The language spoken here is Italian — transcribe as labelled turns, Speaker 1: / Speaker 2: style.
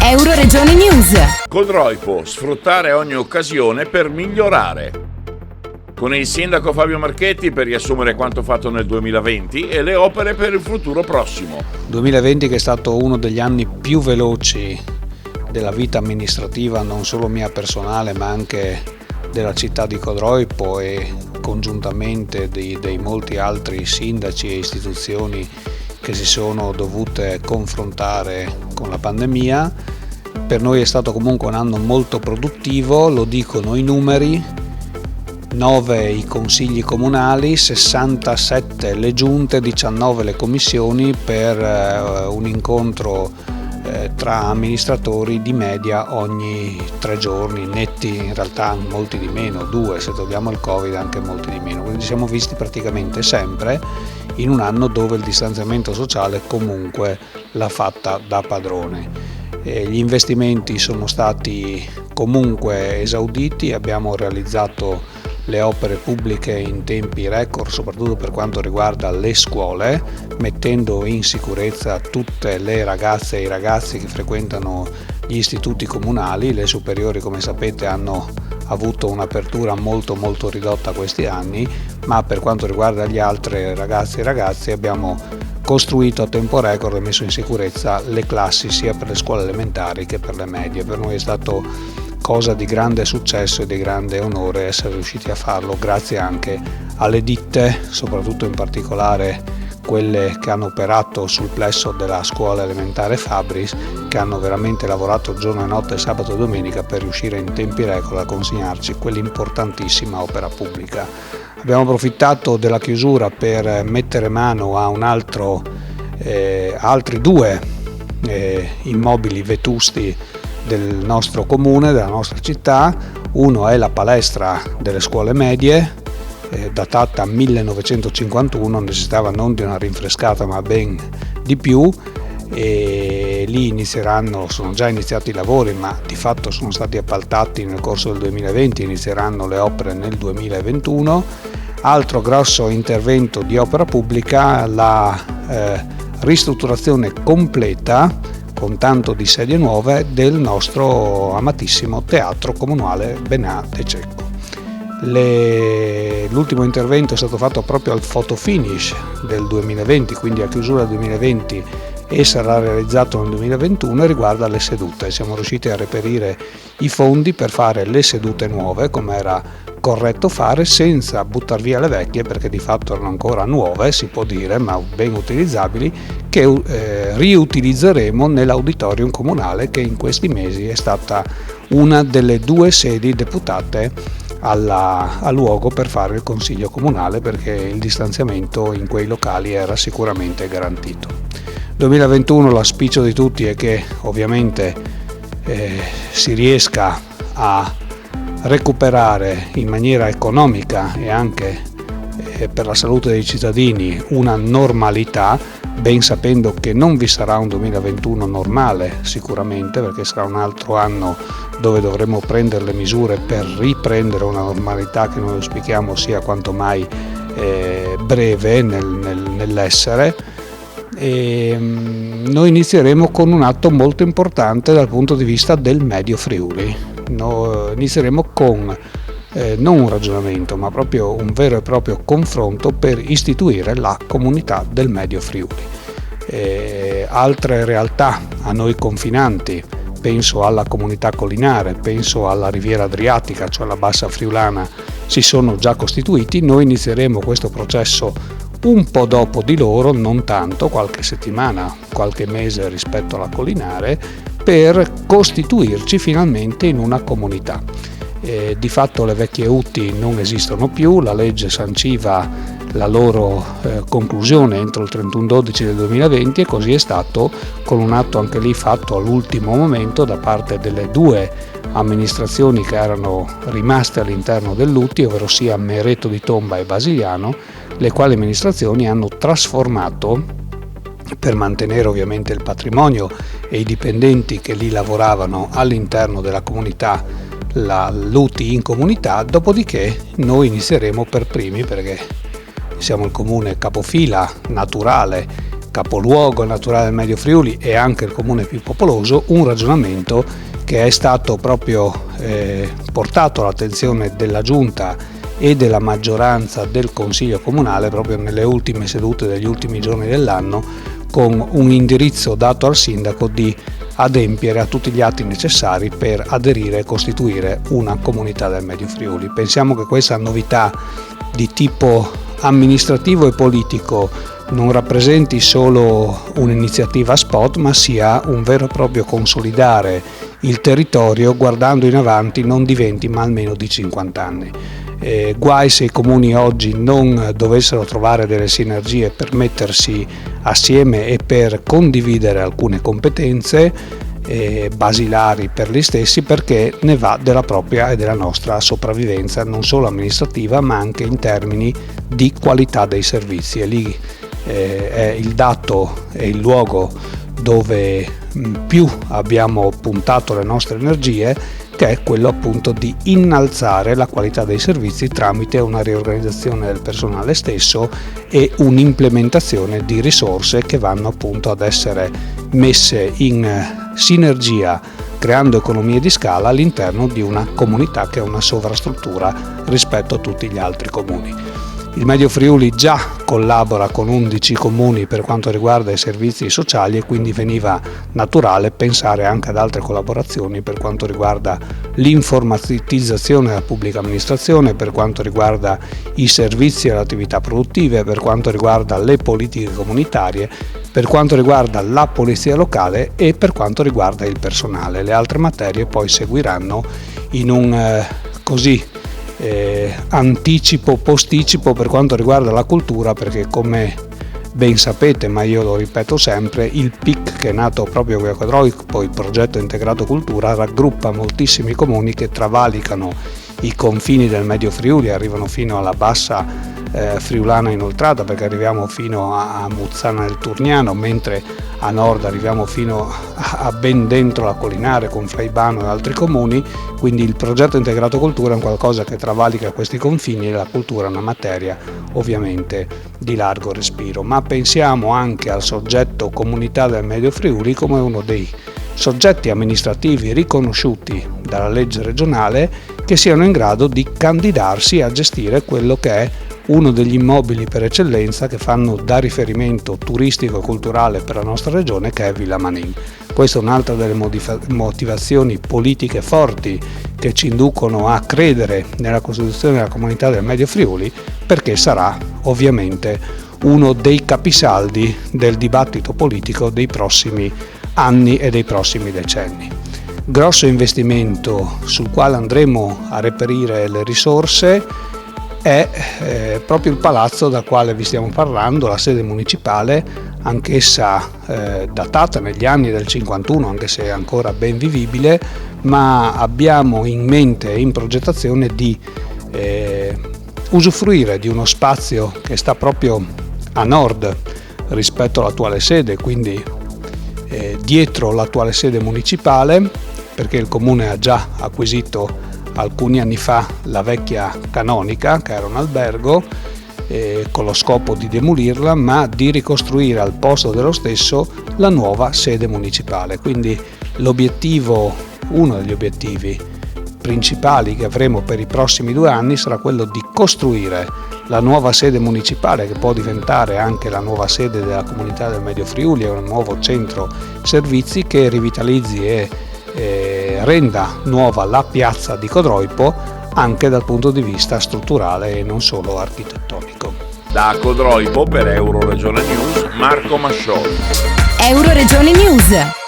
Speaker 1: Euroregioni News.
Speaker 2: Codroipo, sfruttare ogni occasione per migliorare. Con il sindaco Fabio Marchetti per riassumere quanto fatto nel 2020 e le opere per il futuro prossimo.
Speaker 3: 2020 che è stato uno degli anni più veloci della vita amministrativa, non solo mia personale ma anche della città di Codroipo e congiuntamente dei molti altri sindaci e istituzioni che si sono dovute confrontare con la pandemia. Per noi è stato comunque un anno molto produttivo, lo dicono i numeri: 9 i consigli comunali, 67 le giunte, 19 le commissioni per un incontro tra amministratori di media ogni 3 giorni, netti in realtà molti di meno, 2 se togliamo il Covid anche molti di meno, quindi siamo visti praticamente sempre in un anno dove il distanziamento sociale comunque l'ha fatta da padrone. Gli investimenti sono stati comunque esauditi, abbiamo realizzato le opere pubbliche in tempi record, soprattutto per quanto riguarda le scuole, mettendo in sicurezza tutte le ragazze e i ragazzi che frequentano gli istituti comunali. Le superiori, come sapete, hanno avuto un'apertura molto ridotta questi anni, ma per quanto riguarda gli altri ragazzi e ragazze abbiamo costruito a tempo record e messo in sicurezza le classi sia per le scuole elementari che per le medie. Per noi è stato cosa di grande successo e di grande onore essere riusciti a farlo, grazie anche alle ditte, soprattutto in particolare quelle che hanno operato sul plesso della scuola elementare Fabris, che hanno veramente lavorato giorno e notte, sabato e domenica per riuscire in tempi record a consegnarci quell'importantissima opera pubblica. Abbiamo approfittato della chiusura per mettere mano a altri 2 immobili vetusti del nostro comune, della nostra città. Uno è la palestra delle scuole medie, datata 1951, necessitava non di una rinfrescata ma ben di più, e lì sono già iniziati i lavori, ma di fatto sono stati appaltati nel corso del 2020, inizieranno le opere nel 2021. Altro grosso intervento di opera pubblica, la ristrutturazione completa con tanto di sedie nuove del nostro amatissimo teatro comunale Benà de Cecco. L'ultimo intervento è stato fatto proprio al photo finish del 2020, quindi a chiusura del 2020, e sarà realizzato nel 2021 e riguarda le sedute. Siamo riusciti a reperire i fondi per fare le sedute nuove, come era corretto fare, senza buttar via le vecchie, perché di fatto erano ancora nuove, si può dire, ma ben utilizzabili, che riutilizzeremo nell'auditorium comunale, che in questi mesi è stata una delle 2 sedi deputate al luogo per fare il consiglio comunale, perché il distanziamento in quei locali era sicuramente garantito. 2021 l'auspicio di tutti è che ovviamente si riesca a recuperare in maniera economica e anche per la salute dei cittadini una normalità, ben sapendo che non vi sarà un 2021 normale sicuramente, perché sarà un altro anno dove dovremo prendere le misure per riprendere una normalità che noi auspichiamo sia quanto mai breve nell'essere. E noi inizieremo con un atto molto importante dal punto di vista del Medio Friuli. Inizieremo con non un ragionamento, ma proprio un vero e proprio confronto per istituire la comunità del Medio Friuli. Altre realtà a noi confinanti, penso alla comunità collinare, penso alla Riviera Adriatica, cioè la Bassa Friulana, si sono già costituiti. Noi inizieremo questo processo un po' dopo di loro, non tanto, qualche settimana, qualche mese rispetto alla collinare, per costituirci finalmente in una comunità. Di fatto le vecchie UTI non esistono più, la legge sanciva la loro conclusione entro il 31/12 del 2020 e così è stato, con un atto anche lì fatto all'ultimo momento da parte delle 2 amministrazioni che erano rimaste all'interno dell'UTI, ovvero sia Mereto di Tomba e Basigliano, le quali amministrazioni hanno trasformato, per mantenere ovviamente il patrimonio e i dipendenti che lì lavoravano all'interno della comunità, l'UTI in comunità. Dopodiché noi inizieremo per primi, perché siamo il comune capofila naturale capoluogo naturale del Medio Friuli e anche il comune più popoloso, un ragionamento che è stato proprio portato all'attenzione della Giunta e della maggioranza del Consiglio Comunale proprio nelle ultime sedute degli ultimi giorni dell'anno, con un indirizzo dato al sindaco di adempiere a tutti gli atti necessari per aderire e costituire una comunità del Medio Friuli. Pensiamo che questa novità di tipo amministrativo e politico non rappresenti solo un'iniziativa spot, ma sia un vero e proprio consolidare il territorio guardando in avanti non di 20 ma almeno di 50 anni. Guai se i comuni oggi non dovessero trovare delle sinergie per mettersi assieme e per condividere alcune competenze basilari per gli stessi, perché ne va della propria e della nostra sopravvivenza non solo amministrativa ma anche in termini di qualità dei servizi, e lì è il dato e il luogo dove più abbiamo puntato le nostre energie, che è quello appunto di innalzare la qualità dei servizi tramite una riorganizzazione del personale stesso e un'implementazione di risorse che vanno appunto ad essere messe in sinergia, creando economie di scala all'interno di una comunità che è una sovrastruttura rispetto a tutti gli altri comuni. Il Medio Friuli già collabora con 11 comuni per quanto riguarda i servizi sociali e quindi veniva naturale pensare anche ad altre collaborazioni per quanto riguarda l'informatizzazione della pubblica amministrazione, per quanto riguarda i servizi e le attività produttive, per quanto riguarda le politiche comunitarie, per quanto riguarda la polizia locale e per quanto riguarda il personale. Le altre materie poi seguiranno in un anticipo, posticipo per quanto riguarda la cultura, perché come ben sapete, ma io lo ripeto sempre, il PIC, che è nato proprio qui a Codroipo, il progetto integrato cultura, raggruppa moltissimi comuni che travalicano i confini del Medio Friuli, arrivano fino alla bassa friulana inoltrata, perché arriviamo fino a Muzzana del Turniano, mentre a nord arriviamo fino a ben dentro la Collinare con Fraibano e altri comuni. Quindi il progetto integrato cultura è un qualcosa che travalica questi confini, e la cultura è una materia ovviamente di largo respiro. Ma pensiamo anche al soggetto comunità del Medio Friuli come uno dei soggetti amministrativi riconosciuti dalla legge regionale che siano in grado di candidarsi a gestire quello che è uno degli immobili per eccellenza che fanno da riferimento turistico e culturale per la nostra regione, che è Villa Manin. Questa è un'altra delle motivazioni politiche forti che ci inducono a credere nella costituzione della comunità del Medio Friuli, perché sarà ovviamente uno dei capisaldi del dibattito politico dei prossimi anni e dei prossimi decenni. Grosso investimento sul quale andremo a reperire le risorse è proprio il palazzo dal quale vi stiamo parlando, la sede municipale, anch'essa datata negli anni del 51, anche se è ancora ben vivibile, ma abbiamo in mente e in progettazione di usufruire di uno spazio che sta proprio a nord rispetto all'attuale sede, quindi dietro l'attuale sede municipale, perché il comune ha già acquisito alcuni anni fa la vecchia Canonica, che era un albergo, con lo scopo di demolirla, ma di ricostruire al posto dello stesso la nuova sede municipale. Quindi uno degli obiettivi principali che avremo per i prossimi 2 anni sarà quello di costruire la nuova sede municipale, che può diventare anche la nuova sede della comunità del Medio Friuli, è un nuovo centro servizi che rivitalizzi e renda nuova la piazza di Codroipo anche dal punto di vista strutturale e non solo architettonico.
Speaker 2: Da Codroipo per Euroregione News, Marco Mascioli.
Speaker 1: Euroregione News.